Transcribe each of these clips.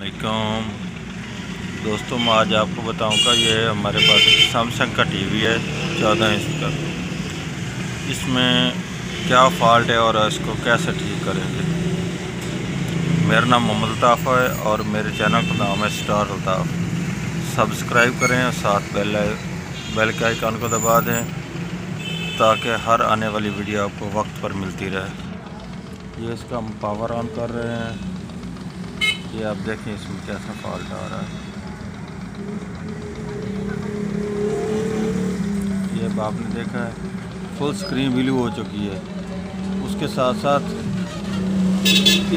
वालेकुम दोस्तों, मैं आज आपको बताऊंगा ये हमारे पास सैमसंग का टीवी है 14 इंच का। इसमें क्या फ़ॉल्ट है और इसको कैसे ठीक करेंगे। मेरा नाम मोहम्मद अल्ताफ़ है और मेरे चैनल का नाम है स्टार अल्ताफ़। सब्सक्राइब करें और साथ बेल के आइकन को दबा दें ताकि हर आने वाली वीडियो आपको वक्त पर मिलती रहे। ये इसका हम पावर ऑन कर रहे हैं। ये आप देखें इसमें कैसा फॉल्ट आ रहा है। ये आपने देखा है फुल स्क्रीन ब्लू हो चुकी है। उसके साथ साथ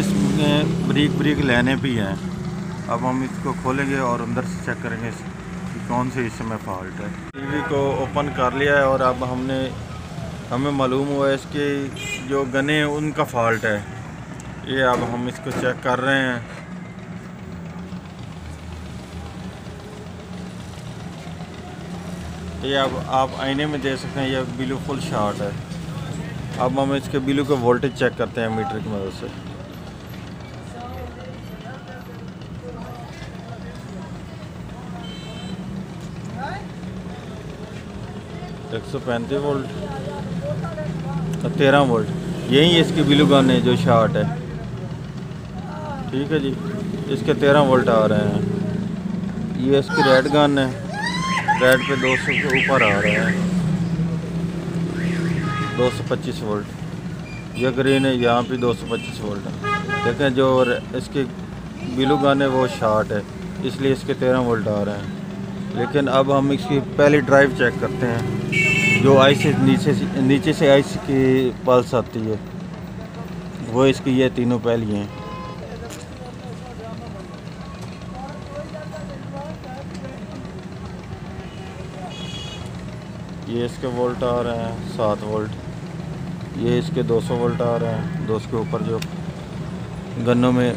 इसमें ब्रेक लेने भी हैं। अब हम इसको खोलेंगे और अंदर से चेक करेंगे कि कौन से इसमें फॉल्ट है। टीवी को ओपन कर लिया है और अब हमें मालूम हुआ है इसके जो गने उनका फॉल्ट है। ये अब हम इसको चेक कर रहे हैं। ये अब आप आईने में देख सकते हैं, ये ब्लू फुल शॉर्ट है। अब हम इसके ब्लू के वोल्टेज चेक करते हैं मीटर की मदद से। एक 135 वोल्ट, 13 वोल्ट, यही इसकी ब्लू गन है जो शॉर्ट है। ठीक है जी, इसके 13 वोल्ट आ रहे हैं। ये इसकी रेड गन है, रेड पे 200 के ऊपर आ रहा है, 225 वोल्ट। ये ग्रीन है, यहाँ पे 225 वोल्ट है। देखें जो इसकी ब्लू गन है वो शॉर्ट है, इसलिए इसके 13 वोल्ट आ रहे हैं। लेकिन अब हम इसकी पहली ड्राइव चेक करते हैं जो आई से नीचे से आई की पल्स आती है, वो इसकी ये तीनों पहली हैं। ये इसके वोल्ट आ रहे हैं 7 वोल्ट। ये इसके 200 वोल्ट आ रहे हैं, 200 के ऊपर जो गन्नों में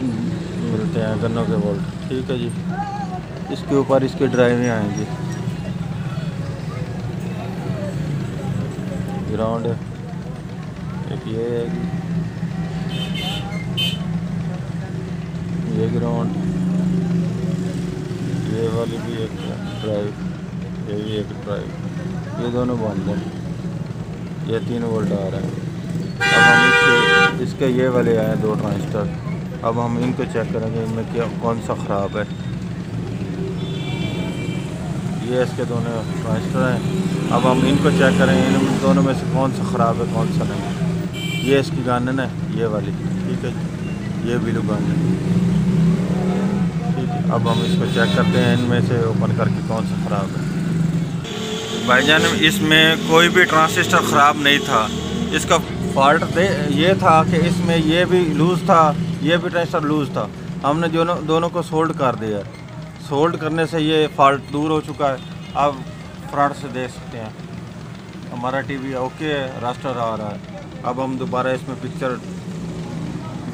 मिलते हैं गन्नों के वोल्ट। ठीक है जी, इसके ऊपर इसकी ड्राइवें आएंगी। ग्राउंड है एक, ये ग्राउंड, ये वाली भी एक ड्राइव, ये भी एक ड्राइव, ये दोनों बंद हैं। ये 3 वोल्ट आ रहे हैं। अब हम इसके ये वाले आए 2 ट्रांजिस्टर। अब हम इनको चेक करेंगे इनमें क्या कौन सा ख़राब है। ये इसके दोनों ट्रांजिस्टर हैं। अब हम इनको चेक करेंगे इन दोनों में से कौन सा ख़राब है कौन सा नहीं। ये इसकी गन है ना, ये वाली। ठीक है, ये ब्लू गन है। ठीक है, अब हम इसको चेक करते हैं इनमें से ओपन करके कौन सा ख़राब है। भाईजान, इसमें कोई भी ट्रांजिस्टर ख़राब नहीं था। इसका फॉल्ट ये था कि इसमें ये भी लूज़ था, ये भी ट्रांजिस्टर लूज़ था। हमने दोनों को सोल्ड कर दिया। सोल्ड करने से ये फॉल्ट दूर हो चुका है। अब फ्रंट से देख सकते हैं हमारा टीवी ओके है, रास्टर आ रहा है। अब हम दोबारा इसमें पिक्चर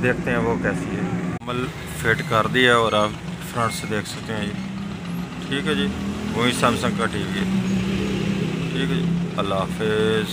देखते हैं वो कैसी है। मल फिट कर दिया और आप फ्रंट से देख सकते हैं ये। ठीक है जी, वही सैमसंग का टीवी है। ठीक है जी, अल्लाह हाफिज़।